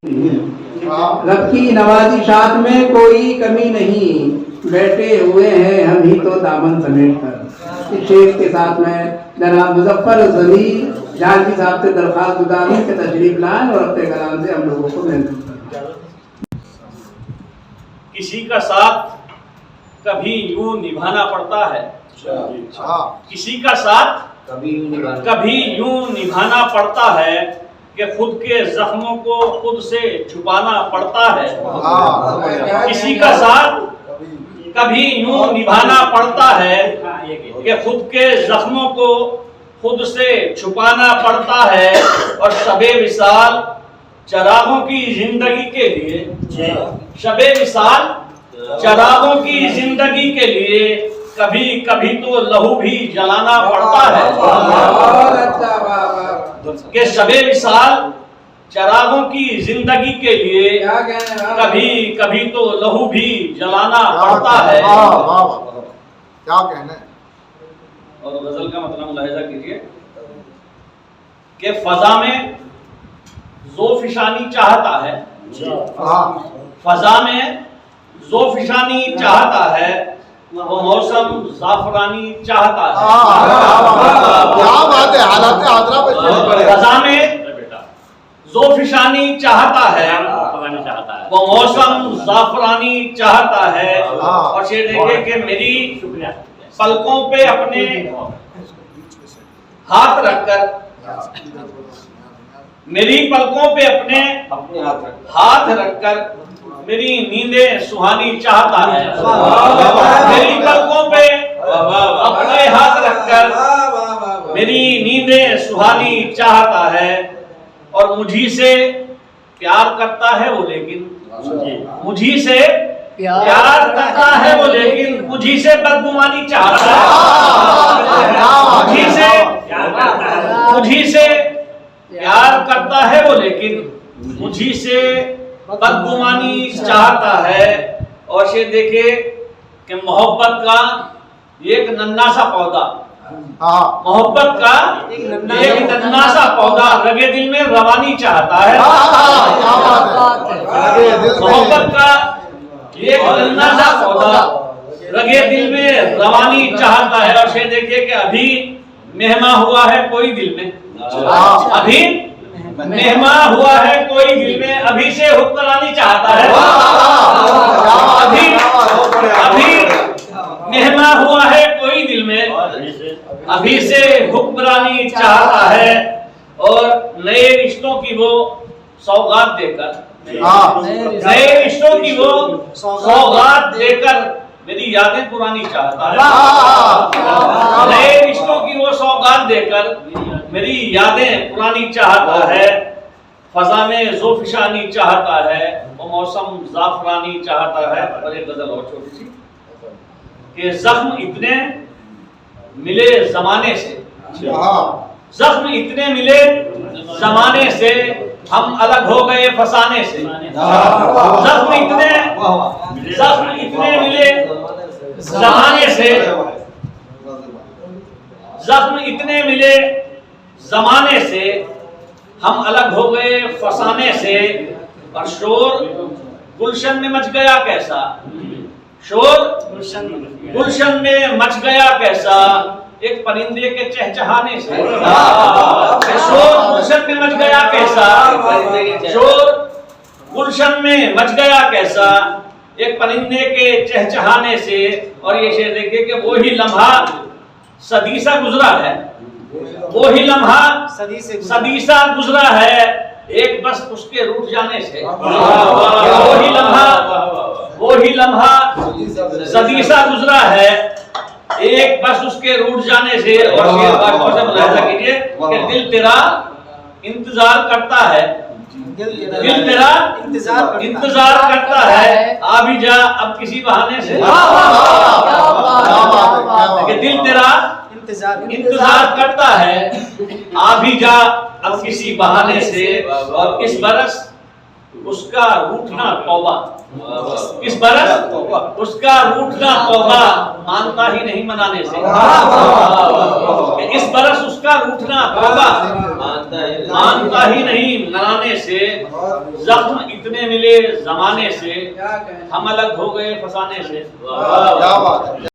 رب کی نوازشات میں کوئی کمی نہیں، بیٹھے ہوئے ہیں ہم ہی تو دامن سمیٹ کر۔ اس شیخ کے ساتھ میں جناب مظفر ضمیر جانچی صاحب سے درخواست گزار ہوں کہ تشریف لائیں اور اپنے کلام سے ہم لوگوں کو محسوس کریں۔ کسی کا ساتھ کبھی یوں نبھانا پڑتا ہے، کسی کا ساتھ کبھی یوں نبھانا پڑتا ہے کہ خود کے زخموں کو خود سے چھپانا پڑتا ہے۔ کسی کا ساتھ کبھی یوں نبھانا پڑتا ہے کہ خود کے زخموں کو خود سے چھپانا پڑتا ہے، اور شب وصال چراغوں کی زندگی کے لیے، شب وصال چراغوں کی زندگی کے لیے کبھی کبھی تو لہو بھی جلانا پڑتا ہے۔ کہ شب وصال چراغوں کی زندگی کے لیے کبھی کبھی تو لہو بھی جلانا پڑتا ہے۔ کیا کہنا ہے؟ اور غزل کا مطلب ملاحظہ کیجئے کہ فضا میں زوفشانی چاہتا ہے، فضا میں زوفشانی چاہتا ہے، وہ موسم زعفرانی چاہتا ہے۔ کیا بات ہے، حالات حاضرہ پہ فضا میں زوفشانی چاہتا ہے، وہ موسم زعفرانی چاہتا ہے، اور یہ دیکھیں کہ میری پلکوں پہ اپنے ہاتھ رکھ کر، میری پلکوں پہ اپنے ہاتھ رکھ کر میری نیندیں سہانی چاہتا ہے، میری پلکوں پہ اپنے ہاتھ رکھ کر میری نیندیں سہانی چاہتا ہے، اور مجھی سے پیار کرتا ہے وہ لیکن، مجھی سے پیار کرتا ہے وہ لیکن مجھی سے بدگمانی چاہتا ہے، مجھی سے پیار کرتا ہے وہ لیکن مجھی سے بدگمانی چاہتا ہے۔ اور یہ دیکھے کہ محبت کا ایک ننھا سا پودا، محبت کا ایک ننھا سا پودا رگے دل میں روانی چاہتا ہے، محبت کا ایک ننھا سا پودا رگے دل میں روانی چاہتا ہے۔ اور یہ دیکھیے کہ ابھی مہما ہوا ہے کوئی دل میں، ابھی مہما ہوا ہے کوئی دل میں، ابھی سے حکمرانی چاہتا ہے، ابھی مہما ہوا ہے کوئی دل میں، ابھی سے حکمرانی چاہتا ہے، اور نئے رشتوں کی وہ سوغات دے کر، نئے رشتوں کی وہ سوغات دے کر میری یادیں پرانی چاہتا ہے، نئے رشتوں کی وہ سوغات دے کر میری یادیں پرانی چاہتا ہے۔ فضا میں زوفشانی چاہتا ہے، وہ موسم زعفرانی چاہتا ہے۔ اور ایک غزل اور چھوٹی سی کہ زخم اتنے ملے زمانے سے، زخم اتنے ملے زمانے سے ہم الگ ہو گئے فسانے سے، زخم اتنے ملے زمانے سے، زخم اتنے ملے زمانے سے ہم الگ ہو گئے فسانے سے۔ اور شور گلشن میں مچ گیا کیسا، شور گلشن میں مچ گیا کیسا ایک پرندے کے چہچہانے سے، شور گلشن میں مچ گیا کیسا، شور گلشن میں مچ گیا کیسا ایک پرندے کے چہچہانے سے۔ اور یہ شعر دیکھیں کہ وہی لمحہ صدی سا گزرا ہے، وہی لمحہ صدی سا گزرا ہے ایک بس اس کے روٹ جانے سے، وہی لمحہ صدی سا گزرا ہے ایک بس اس کے روٹ جانے سے۔ اور شعر کا غور سے ملاحظہ کیجئے کہ دل تیرا انتظار کرتا ہے، دل تیرا انتظار کرتا ہے، آ بھی جا اب کسی بہانے سے، کہ دل تیرا انتظار کرتا ہے، آ بھی جا اب کسی بہانے سے۔ اور اس برس اس کا روٹنا توبہ، اس برس اس کا روٹنا توبہ مانتا ہی نہیں منانے سے، اس برس اس کا روٹنا توبہ مانتا ہی نہیں منانے سے، زخم اتنے ملے زمانے سے، ہم الگ ہو گئے فسانے سے۔